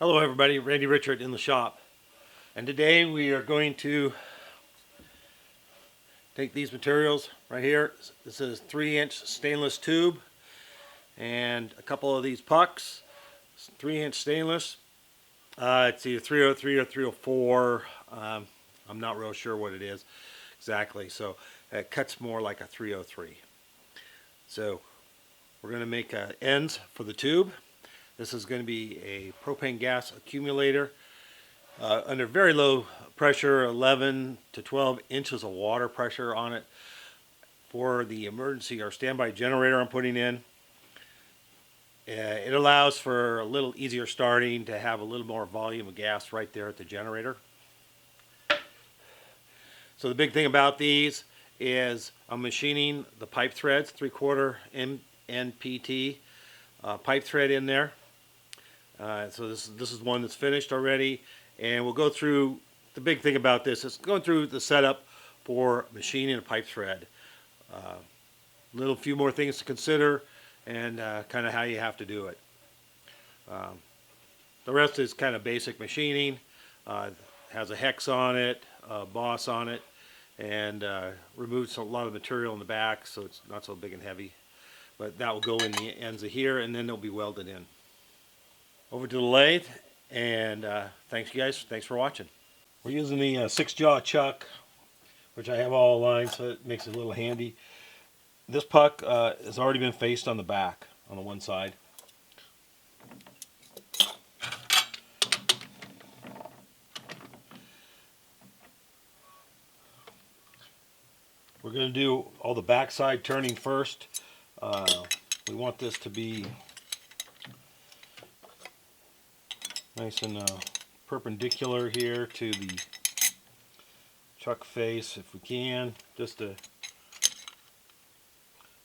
Hello everybody, Randy Richard in the shop, and today we are going to take these materials right here. This is 3-inch stainless tube and a couple of these pucks. 3-inch stainless. It's either 303 or 304. I'm not real sure what it is exactly, so it cuts more like a 303. So we're going to make ends for the tube. This is going to be a propane gas accumulator under very low pressure, 11 to 12 inches of water pressure on it for the emergency or standby generator I'm putting in. It allows for a little easier starting, to have a little more volume of gas right there at the generator. So the big thing about these is I'm machining the pipe threads, 3/4 NPT pipe thread in there. So this is one that's finished already, and we'll go through. The big thing about this is going through the setup for machining a pipe thread. Little few more things to consider, and kind of how you have to do it. The rest is kind of basic machining. Has a hex on it, a boss on it, and removes a lot of material in the back, so it's not so big and heavy. But that will go in the ends of here, and then they'll be welded in. Over to the lathe, and thanks guys, thanks for watching. We're using the 6-jaw chuck, which I have all aligned, so it makes it a little handy. This puck has already been faced on the back, on the one side. We're going to do all the backside turning first. We want this to be nice and perpendicular here to the chuck face, if we can, just to,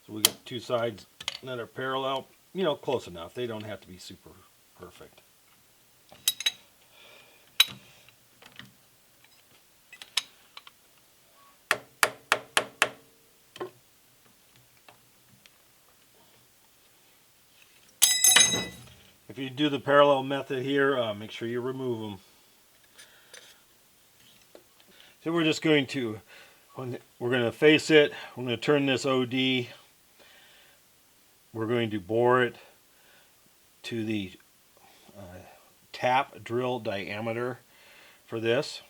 so we got two sides that are parallel, you know, close enough. They don't have to be super perfect. If you do the parallel method here, make sure you remove them. So we're just going to, we're going to face it. We're going to turn this OD. We're going to bore it to the tap drill diameter for this,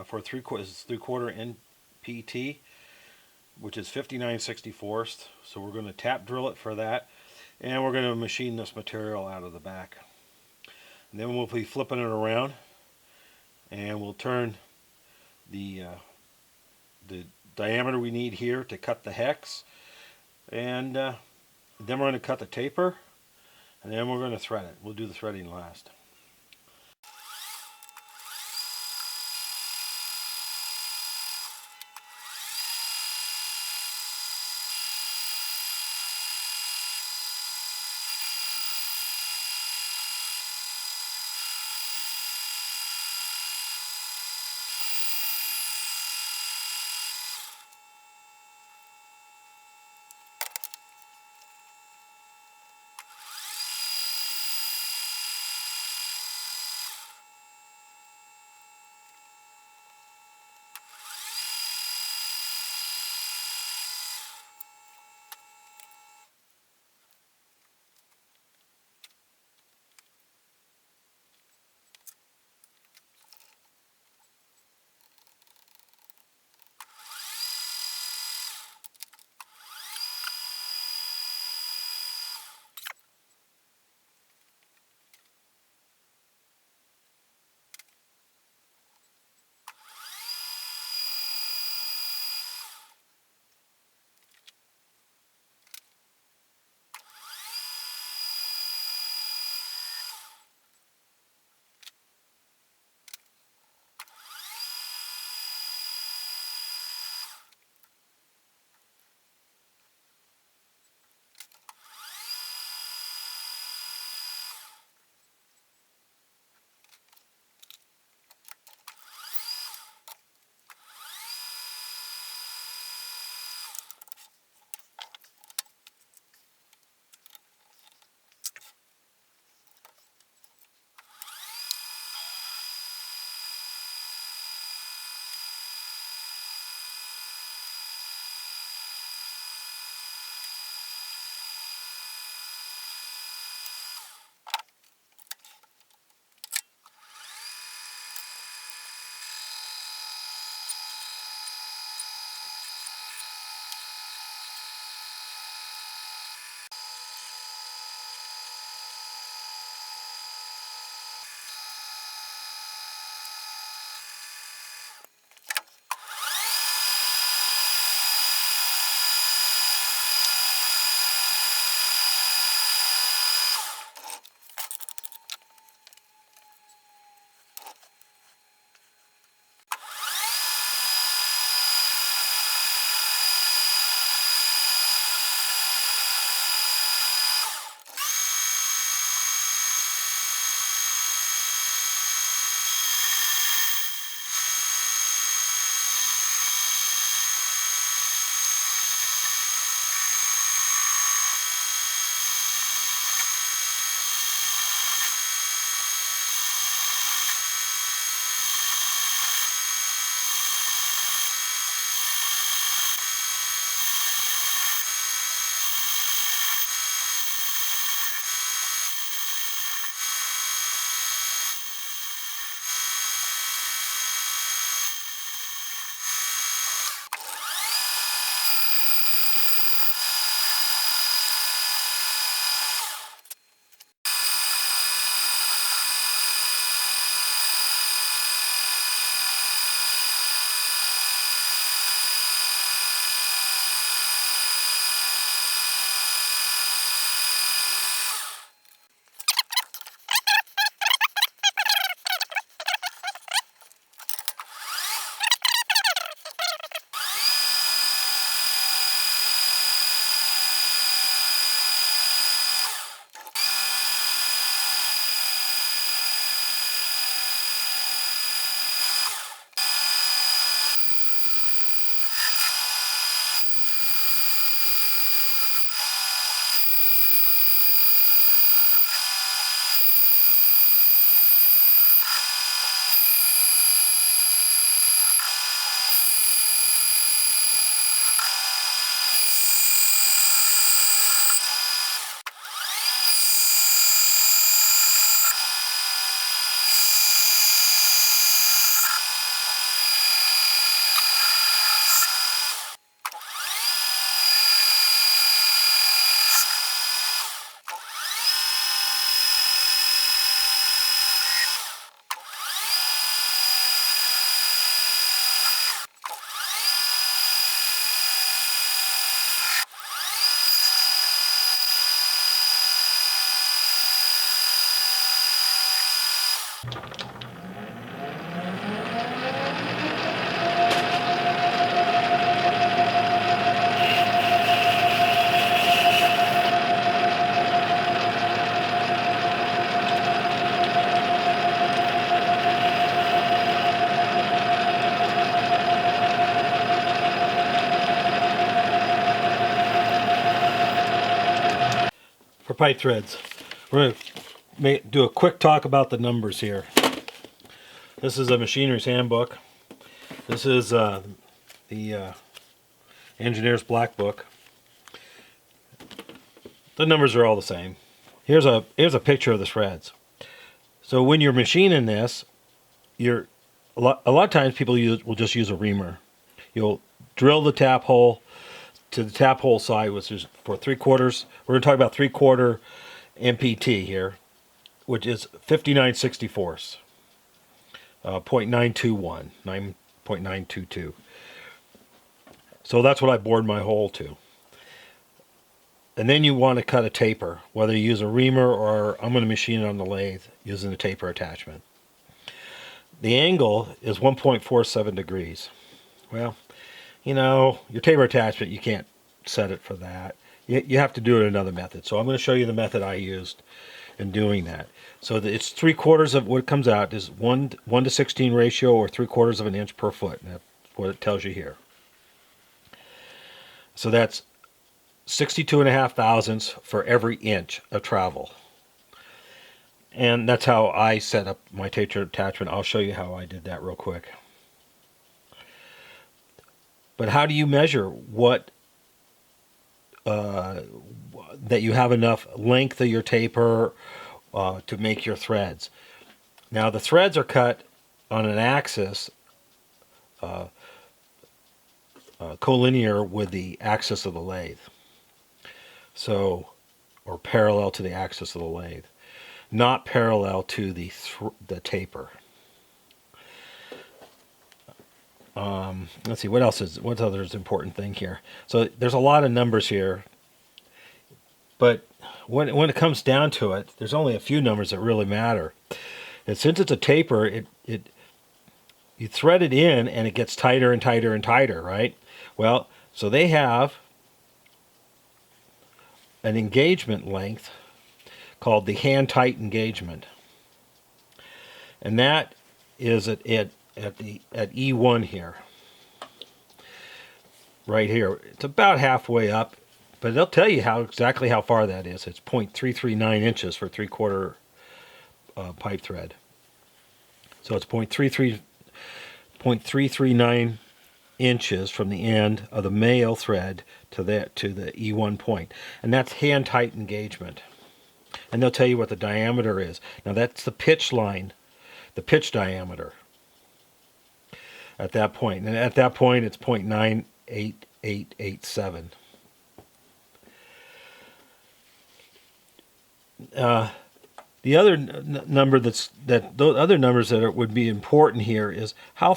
for 3/4 NPT, which is 59/64. So we're going to tap drill it for that. And we're going to machine this material out of the back. And then we'll be flipping it around, and we'll turn the diameter we need here to cut the hex. And then we're going to cut the taper, and then we're going to thread it. We'll do the threading last. pipe threads. We're going to do a quick talk about the numbers here. This is a machiner's handbook. This is the engineer's black book. The numbers are all the same. Here's a picture of the threads. So when you're machining this, a lot of times people will just use a reamer. You'll drill the tap hole to the tap hole side, which is for 3/4. We're going to talk about 3/4 MPT here, which is 59/64, 0.921, 9.922. So that's what I bored my hole to. And then you want to cut a taper, whether you use a reamer or I'm going to machine it on the lathe using a taper attachment. The angle is 1.47 degrees. Well, you know, your taper attachment, you can't set it for that. You have to do it another method. So I'm going to show you the method I used in doing that. So it's 3/4 of what comes out is 1 to 16 ratio, or 3/4 of an inch per foot. That's what it tells you here. So that's 62.5 thousandths for every inch of travel. And that's how I set up my taper attachment. I'll show you how I did that real quick. But how do you measure that you have enough length of your taper to make your threads? Now the threads are cut on an axis collinear with the axis of the lathe. So, or parallel to the axis of the lathe, not parallel to the taper. Let's see, what's other important thing here? So there's a lot of numbers here, but when it comes down to it, there's only a few numbers that really matter. And since it's a taper, you thread it in and it gets tighter and tighter and tighter, right? Well, so they have an engagement length called the hand tight engagement, and that is at E1 here, right here. It's about halfway up, but they'll tell you exactly how far that is. It's 0.339 inches for 3/4 pipe thread. So it's 0.339 inches from the end of the male thread to the E1 point, and that's hand tight engagement. And they'll tell you what the diameter is. Now that's the pitch line, the pitch diameter at that point. And at that point it's 0.98887. The other number those other numbers that would be important here is how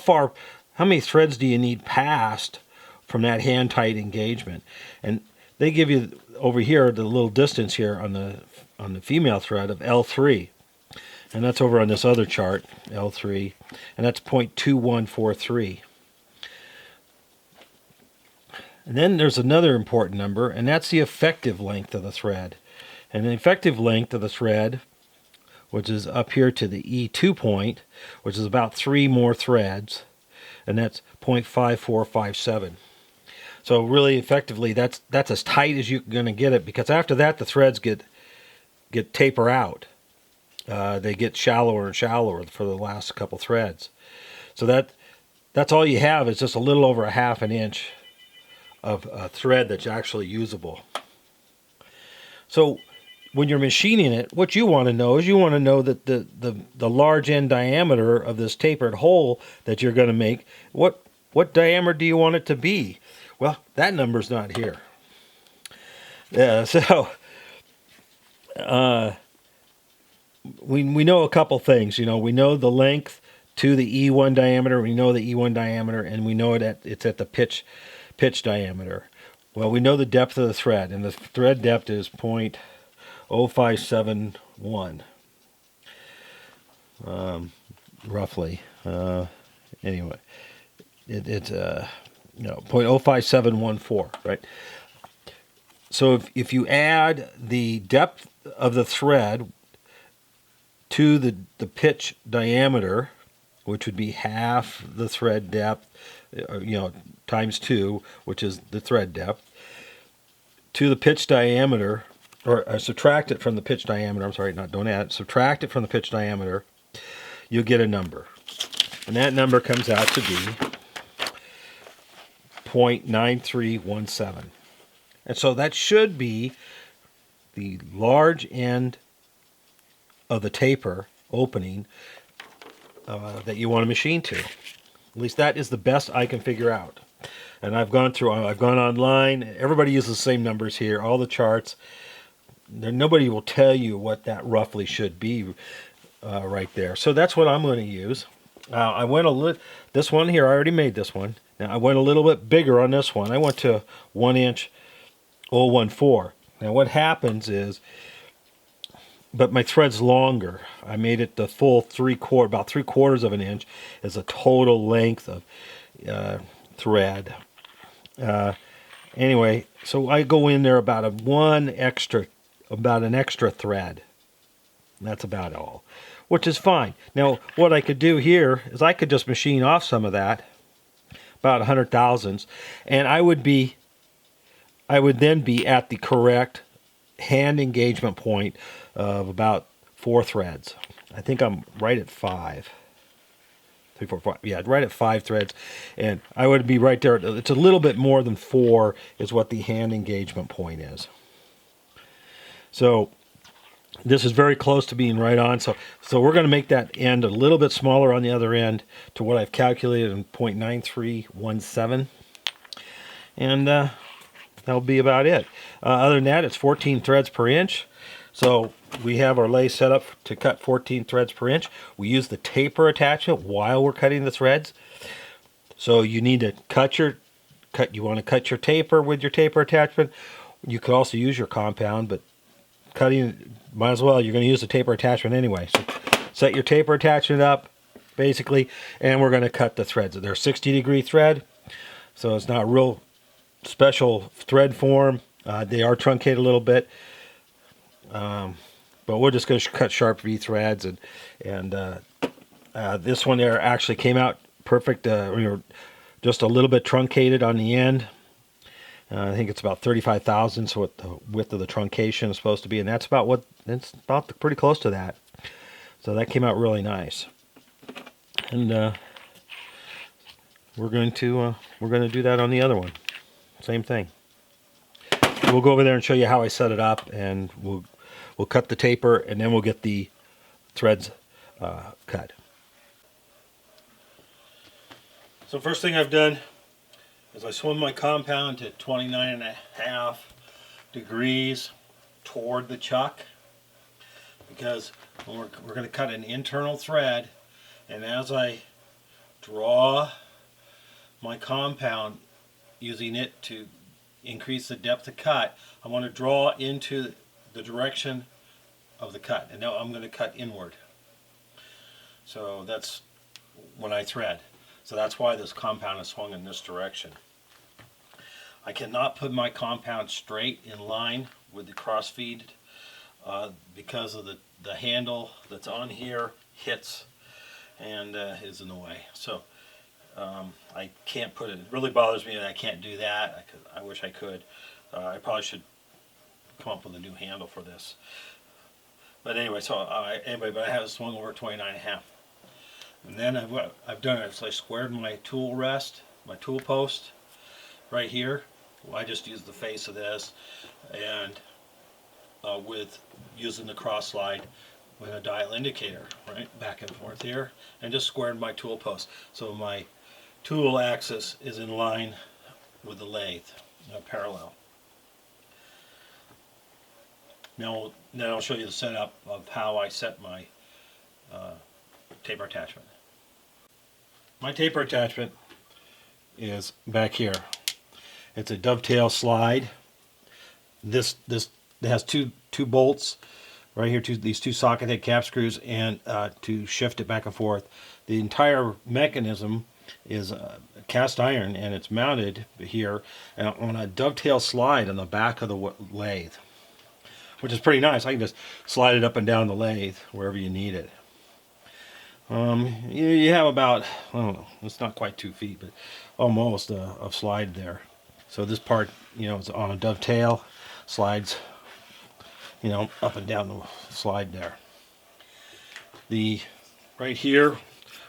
many threads do you need past from that hand tight engagement? And they give you over here the little distance here on the female thread of L3, and that's over on this other chart, L3, and that's 0.2143. And then there's another important number, and that's the effective length of the thread. And the effective length of the thread, which is up here to the E2 point, which is about 3 more threads, and that's 0.5457. So really effectively that's as tight as you're going to get it, because after that the threads get taper out. They get shallower and shallower for the last couple threads. So that's all you have is just a little over a half an inch of thread that's actually usable. So when you're machining it, what you want to know is that the large end diameter of this tapered hole that you're going to make, what diameter do you want it to be? Well, that number's not here. So we know a couple things. You know, we know the length to the E1 diameter. We know the E1 diameter, and we know it's at the pitch diameter. Well, we know the depth of the thread, and the thread depth is 0.0571, roughly. Anyway, it's 0.05714, right? So if you add the depth of the thread to the pitch diameter, which would be half the thread depth, times 2, which is the thread depth, to the pitch diameter, or subtract it from the pitch diameter. I'm sorry, don't add it. Subtract it from the pitch diameter. You'll get a number, and that number comes out to be 0.9317. And so that should be the large end of the taper opening that you want to machine to. At least that is the best I can figure out. And I've gone online. Everybody uses the same numbers here, all the charts. Nobody will tell you what that roughly should be right there. So that's what I'm going to use. I went this one here, I already made this one. Now I went a little bit bigger on this one. I went to 1 inch 014. Now what happens is, but my thread's longer. I made it the full about 3/4 of an inch is a total length of thread. Anyway, so I go in there about an extra thread. That's about all, which is fine. Now, what I could do here is I could just machine off some of that, about 100 thousandths, and I would then be at the correct hand engagement point of about 4 threads. I think I'm right at 5. 3, 4, 5. Yeah, right at 5 threads, and I would be right there. It's a little bit more than 4 is what the hand engagement point is. So this is very close to being right on. So we're going to make that end a little bit smaller on the other end to what I've calculated in 0.9317, and that'll be about it. Other than that, it's 14 threads per inch. So we have our lathe set up to cut 14 threads per inch. We use the taper attachment while we're cutting the threads. So you need to you want to cut your taper with your taper attachment. You could also use your compound, but cutting, might as well, you're going to use the taper attachment anyway. So set your taper attachment up, basically, and we're going to cut the threads. They're 60-degree thread, so it's not real special thread form. They are truncated a little bit, but we're just going to cut sharp V threads, and this one there actually came out perfect. Just a little bit truncated on the end. I think it's about 35 thousandths what the width of the truncation is supposed to be, and that's about pretty close to that. So that came out really nice, and we're going to do that on the other one. Same thing. We'll go over there and show you how I set it up, and we'll cut the taper, and then we'll get the threads cut. So first thing I've done is I swim my compound to 29.5 degrees toward the chuck, because we're going to cut an internal thread, and as I draw my compound, using it to increase the depth of cut, I want to draw into the direction of the cut, and now I'm going to cut inward. So that's when I thread. So that's why this compound is swung in this direction. I cannot put my compound straight in line with the cross feed because of the handle that's on here hits and is in the way. So I can't put it. It really bothers me that I can't do that. I wish I could. I probably should come up with a new handle for this. But anyway, but I have it swung over 29.5. And then what I've done is I squared my tool rest, my tool post right here. Well, I just used the face of this, and with using the cross slide with a dial indicator, right, back and forth here, and just squared my tool post. So my tool axis is in line with the lathe, parallel. Now I'll show you the setup of how I set my taper attachment. My taper attachment is back here. It's a dovetail slide. This has two bolts right here, these two socket head cap screws, and to shift it back and forth. The entire mechanism is cast iron, and it's mounted here on a dovetail slide on the back of the lathe, which is pretty nice. I can just slide it up and down the lathe wherever you need it. You have about, I don't know, it's not quite 2 feet, but almost a slide there. So this part, is on a dovetail, slides you know, up and down the slide there. Right here,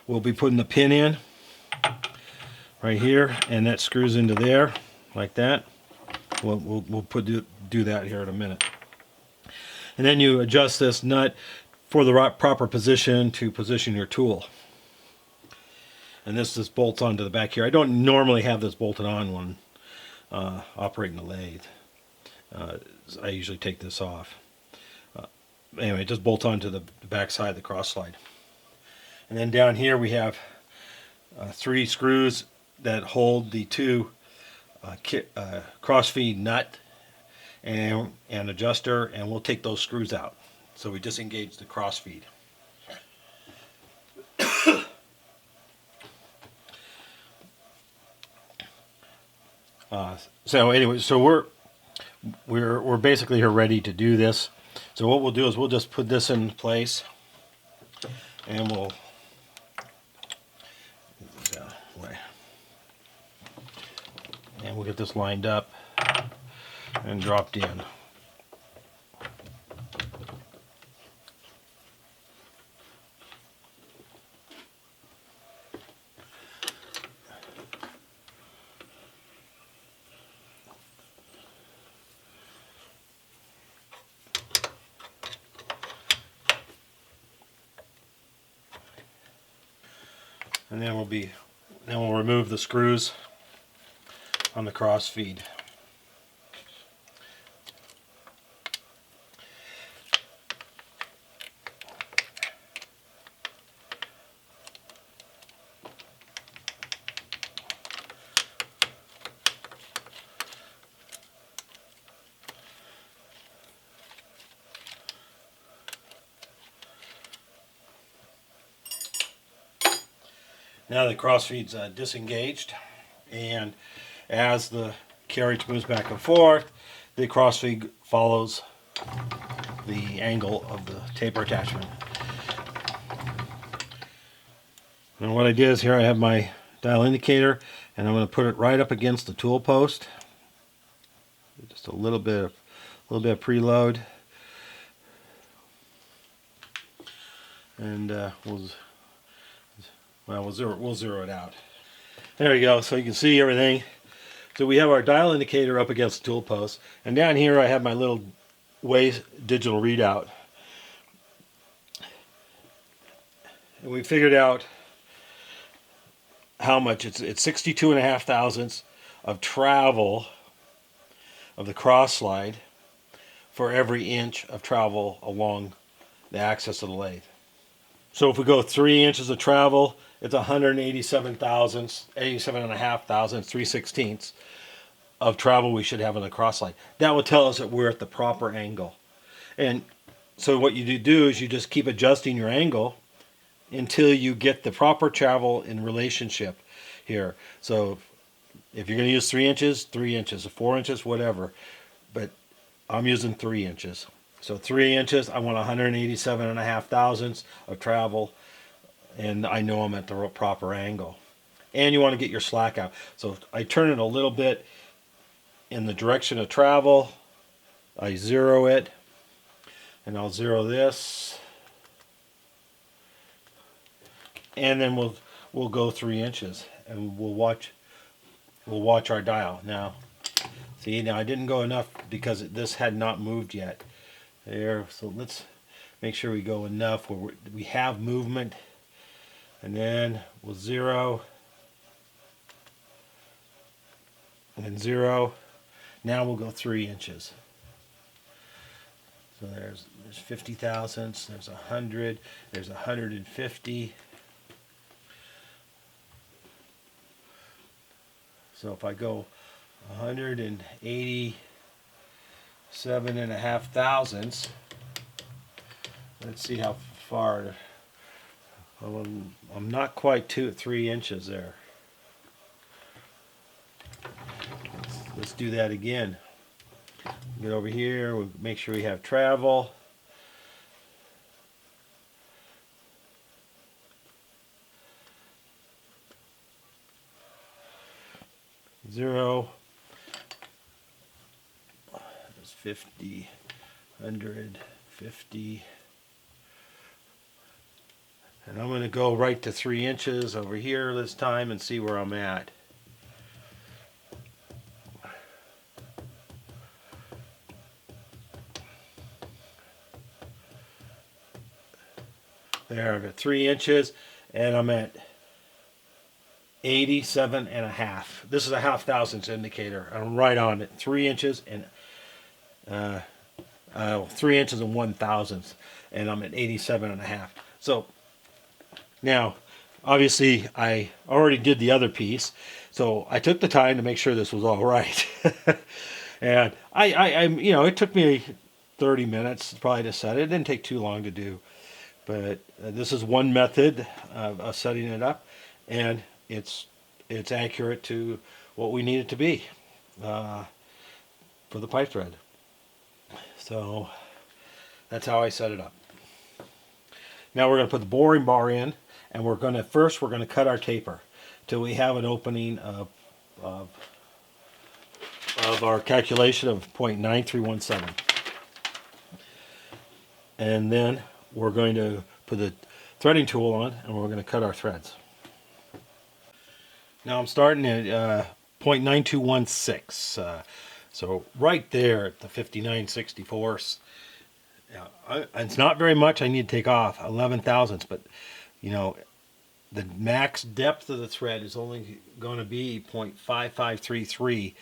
we'll be putting the pin in right here, and that screws into there like that. We'll do that here in a minute. And then you adjust this nut for the proper position to position your tool. And this just bolts onto the back here. I don't normally have this bolted on when operating the lathe. I usually take this off. Anyway, it just bolts onto the back side of the cross slide. And then down here we have 3 screws that hold the 2 cross feed nut and adjuster, and we'll take those screws out. So we disengage the cross feed. So anyway, so we're basically here ready to do this. So what we'll do is we'll just put this in place, and we'll get this lined up and dropped in. And then we'll remove the screws on the cross feed. Now the cross feed's disengaged, and as the carriage moves back and forth, the cross feed follows the angle of the taper attachment. And what I did is here I have my dial indicator, and I'm going to put it right up against the tool post. Just a little bit of preload, and we'll zero it out. There we go. So you can see everything. So we have our dial indicator up against the tool post, and down here I have my little weigh digital readout. And we figured out how much it's 62.5 thousandths of travel of the cross slide for every inch of travel along the axis of the lathe. So if we go 3 inches of travel, it's 187 thousandths, 87.5 thousandths, 3/16 of travel we should have on the cross slide. That will tell us that we're at the proper angle. And so what you do is you just keep adjusting your angle until you get the proper travel in relationship here. So if you're going to use 3 inches, 3 inches, 4 inches, whatever. But I'm using 3 inches. So 3 inches, I want 187.5 thousandths of travel, and I know I'm at the proper angle. And you want to get your slack out. So I turn it a little bit in the direction of travel. I zero it, and I'll zero this, and then we'll go 3 inches, and we'll watch our dial. Now, see, now I didn't go enough because this had not moved yet. There, so let's make sure we go enough where we have movement, and then we'll zero, and then zero. Now we'll go 3 inches. So there's 50 thousandths, there's 100, there's 150. So if I go 187.5 thousandths, let's see how far. I'm not quite 3 inches there. Let's do that again. Get over here, we'll make sure we have travel. Zero. There's 50. 150. And I'm going to go right to 3 inches over here this time and see where I'm at. There, I've got 3 inches, and I'm at 87 and a half. This is a half thousandths indicator. I'm right on it. 3 inches and 3 inches and 1/1000th, and I'm at 87 and a half. So now, obviously, I already did the other piece, so I took the time to make sure this was all right. And you know, it took me 30 minutes probably to set it. It didn't take too long to do. But this is one method of setting it up, and it's accurate to what we need it to be for the pipe thread. So that's how I set it up. Now we're going to put the boring bar in, and we're going to cut our taper till we have an opening of our calculation of 0.9317, and then we're going to put the threading tool on, and we're going to cut our threads. Now I'm starting at 0.9216, so right there at the 59/64. It's not very much. I need to take off 11 thousandths, but you know, the max depth of the thread is only going to be 0.5533.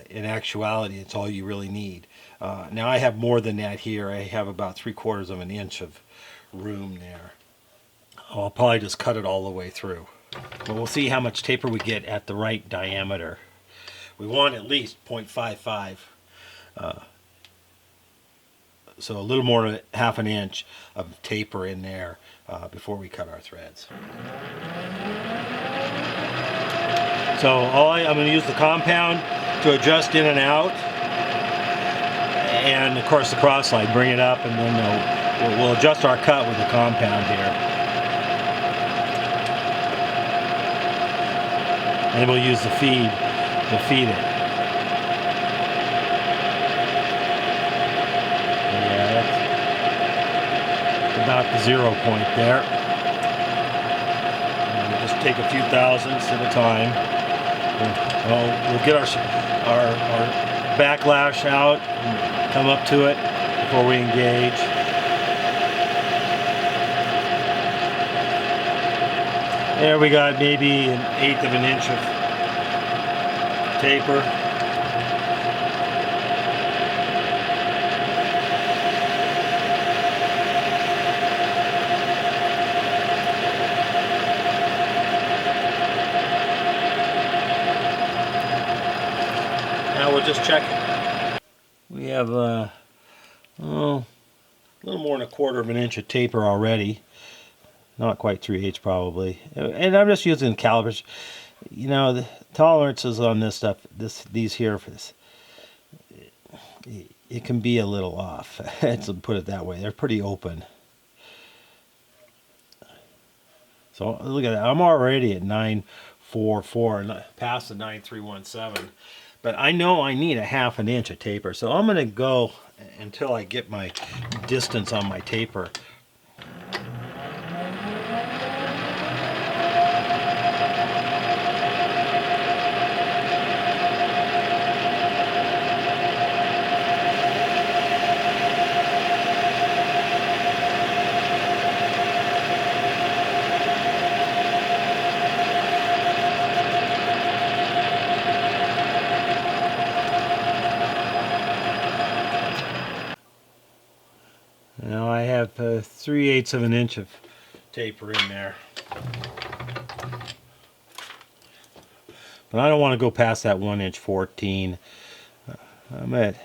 In actuality, it's all you really need. Now I have more than that here. I have about 3/4 of an inch of room there. I'll probably just cut it all the way through. But we'll see how much taper we get at the right diameter. We want at least 0.55. So a little more than half an inch of taper in there before we cut our threads. So I'm going to use the compound to adjust in and out, and of course the cross slide, bring it up, and then we'll adjust our cut with the compound here. And we'll use the feed to feed it. Yeah, that's about the 0 point there. And we'll just take a few thousandths at a time. We'll get our backlash out and come up to it before we engage. There we got maybe 1/8 of an inch of taper. Now we'll just check it. We have a little more than 1/4 of an inch of taper already. Not quite 3/8 probably. And I'm just using calipers. You know, the tolerances on this stuff, these here, it can be a little off. Let's put it that way. They're pretty open. So look at that. I'm already at 944, past the 9317. But I know I need a half an inch of taper. So I'm going to go until I get my distance on my taper. Now I have 3/8 of an inch of taper in there. But I don't want to go past that 1 inch 14. I'm at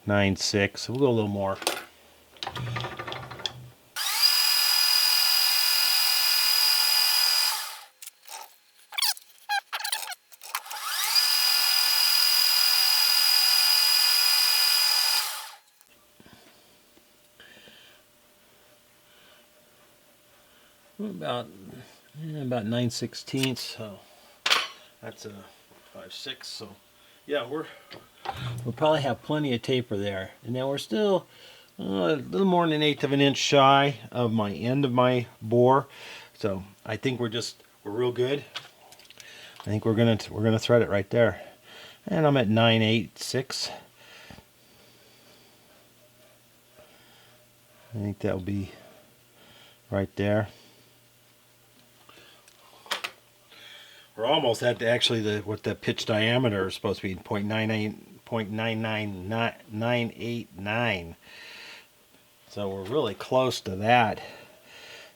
9/6. We'll go a little more. About 9/16. So that's a 5/6. So yeah, we're we'll probably have plenty of taper there. And now we're still a little more than 1/8 of an inch shy of my end of my bore. So I think we're real good. I think we're gonna thread it right there. And I'm at 9/8/6. I think that'll be right there. We're almost at what the pitch diameter is supposed to be, 0.98989. So we're really close to that.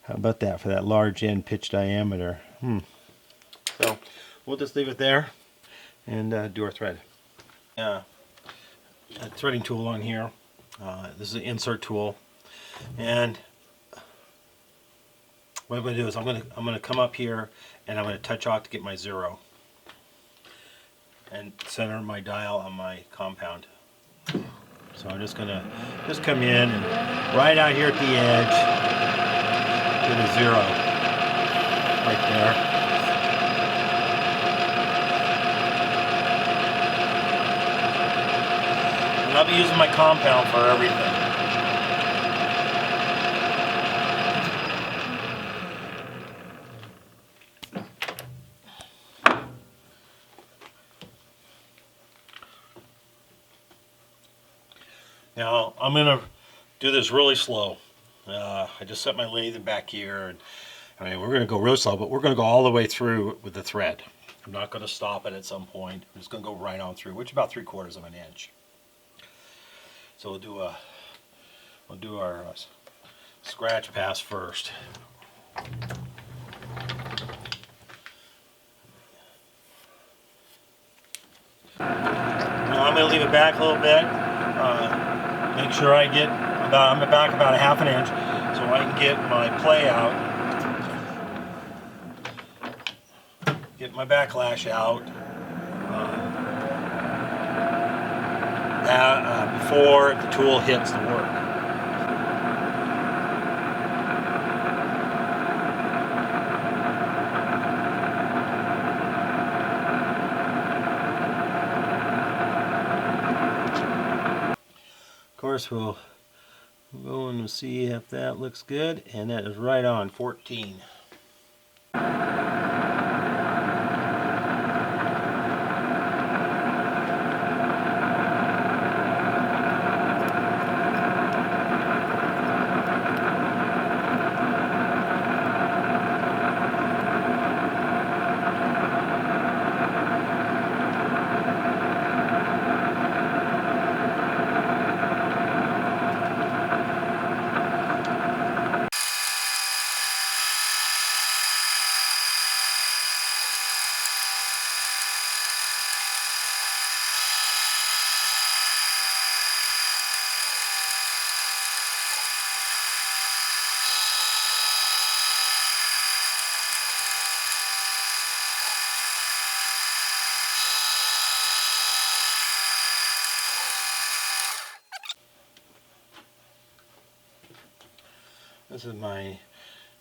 How about that for that large end pitch diameter? So we'll just leave it there and do our thread. A threading tool on here. This is an insert tool, and what I'm going to do is I'm going to come up here and I'm going to touch off to get my 0 and center my dial on my compound. So I'm just going to come in and right out here at the edge get a 0 right there. And I'll be using my compound for everything. Now I'm going to do this really slow. I just set my lathe back here, and I mean, we're going to go real slow, but we're going to go all the way through with the thread. I'm not going to stop it at some point. I'm just going to go right on through, which is about 3/4 of an inch. So we'll do our scratch pass first. Now I'm going to leave it back a little bit. Make sure I'm back about 1/2 inch so I can get my play out, get my backlash out before the tool hits the work. Of course, we'll go and see if that looks good, and that is right on 14.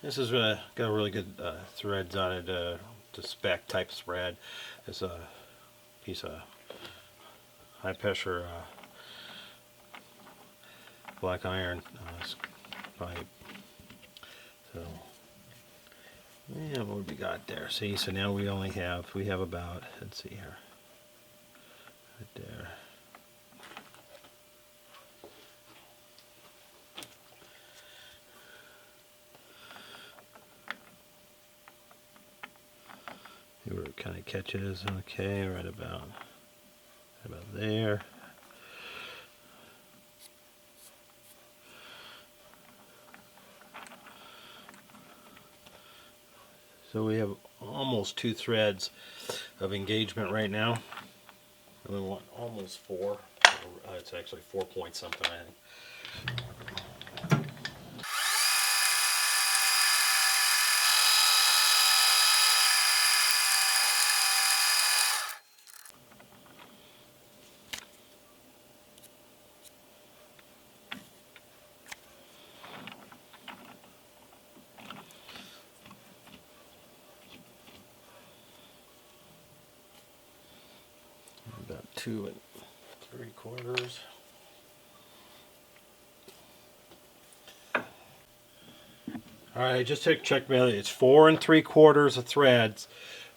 This is got a really good threads on it, to spec type thread. It's a piece of high pressure black iron pipe. So yeah, what we got there? See, so now we have about, let's see here, right there. See where it kind of catches. Okay, right about there. So we have almost 2 threads of engagement right now. And we want almost 4. It's actually 4 point something, I think. About 2 and 3/4. Alright, I just checked my, it's 4 3/4 of threads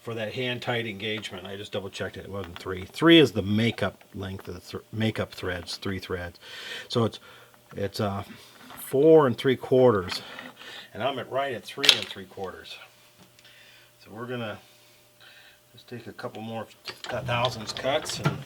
for that hand tight engagement. I just double checked it. It wasn't 3. 3 is the makeup length of the makeup threads, 3 threads. So it's 4 3/4, and I'm right at 3 3/4. So we're gonna just take a couple more thousandths cuts and.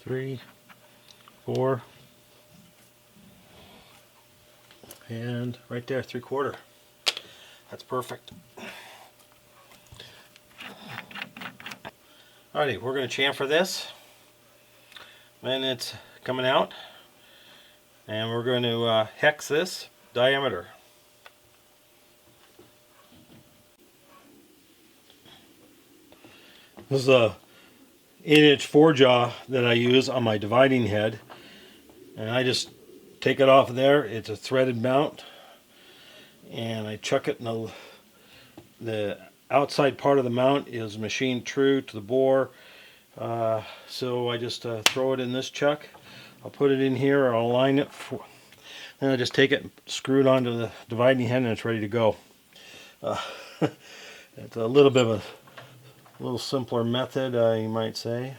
Three, 4, and right there, 3/4. That's perfect. Alrighty, we're going to chamfer this when it's coming out, and we're going to hex this diameter. This is a 8-inch 4-jaw that I use on my dividing head, and I just take it off of there. It's a threaded mount, and I chuck it in the outside part of the mount is machined true to the bore, so I just throw it in this chuck. I'll put it in here, or I'll line it, then I just take it and screw it onto the dividing head, and it's ready to go. It's a little bit of a little simpler method, you might say.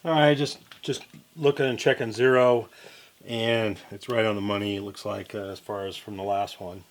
Alright, just looking and checking zero, and it's right on the money, it looks like, as far as from the last one.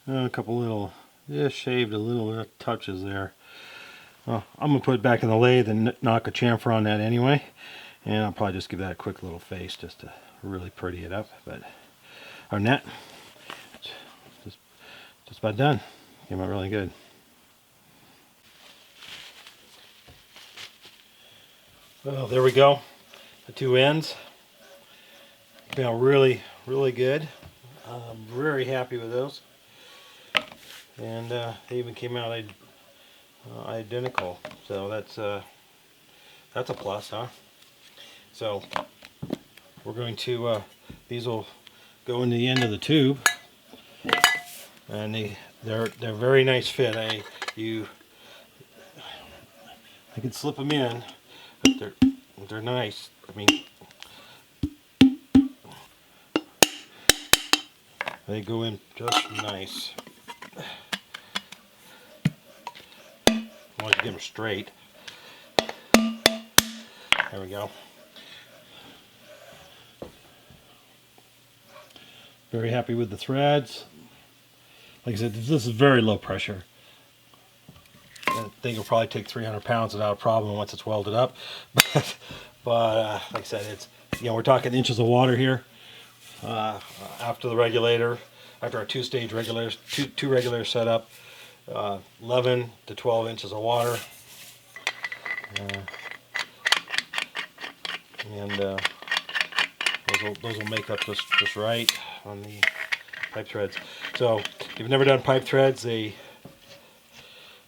A couple little, just shaved a little touches there. Well, I'm going to put it back in the lathe and knock a chamfer on that anyway. And I'll probably just give that a quick little face just to really pretty it up. But other than that, it's just about done. Came out really good. Well, there we go. The two ends. Came out really, really good. I'm very happy with those. And they even came out identical, so that's a plus, huh? So we're going to these will go in the end of the tube, and they're very nice fit. I can slip them in, but they're nice. I mean, they go in just nice. I want to get them straight. There we go. Very happy with the threads. Like I said, this is very low pressure. I think it'll probably take 300 pounds without a problem once it's welded up. But like I said, it's, you know, we're talking inches of water here. After the regulator, after our two-stage regulators, two regulators set up, 11 to 12 inches of water. And those will make up just right on the pipe threads. So if you've never done pipe threads, they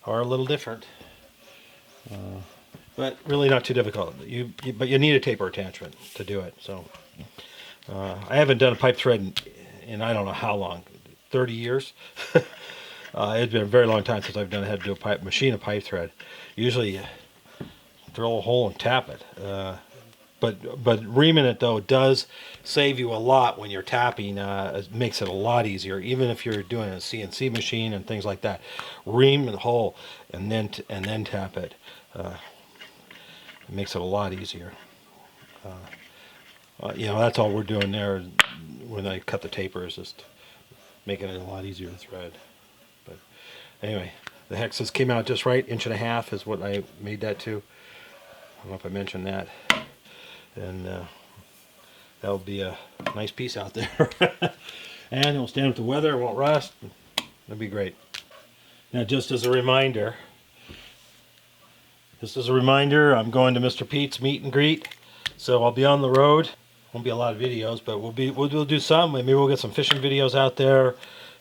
are a little different, but really not too difficult. But you need a taper attachment to do it. So I haven't done a pipe thread in I don't know how long, 30 years. It's been a very long time since I've had to do machine a pipe thread. Usually drill a hole and tap it. But reaming it though does save you a lot when you're tapping. It makes it a lot easier, even if you're doing a CNC machine and things like that. Ream the hole and then tap it. It makes it a lot easier. You know, that's all we're doing there when I cut the taper, is just making it a lot easier to thread. But anyway, the hexes came out just right. 1.5 inches is what I made that to. I don't know if I mentioned that. And that'll be a nice piece out there. And it'll stand with the weather, it won't rust. It'll be great. Now, just as a reminder, I'm going to Mr. Pete's meet and greet. So I'll be on the road. Won't be a lot of videos, but we'll do some. Maybe we'll get some fishing videos out there.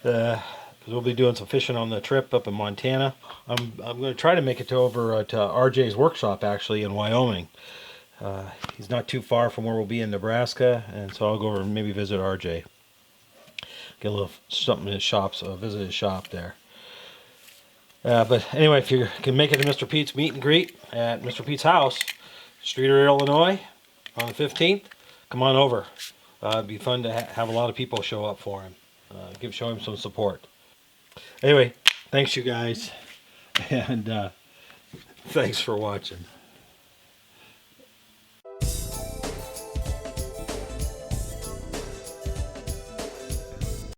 Because we'll be doing some fishing on the trip up in Montana. I'm going to try to make it over to RJ's workshop, actually, in Wyoming. He's not too far from where we'll be in Nebraska, and so I'll go over and maybe visit RJ. Get a little something in his shop, so I'll visit his shop there. But anyway, if you can make it to Mr. Pete's meet and greet at Mr. Pete's house, Streeter, Illinois, on the 15th, come on over. It'd be fun to have a lot of people show up for him. Show him some support. Anyway, thanks you guys, and thanks for watching.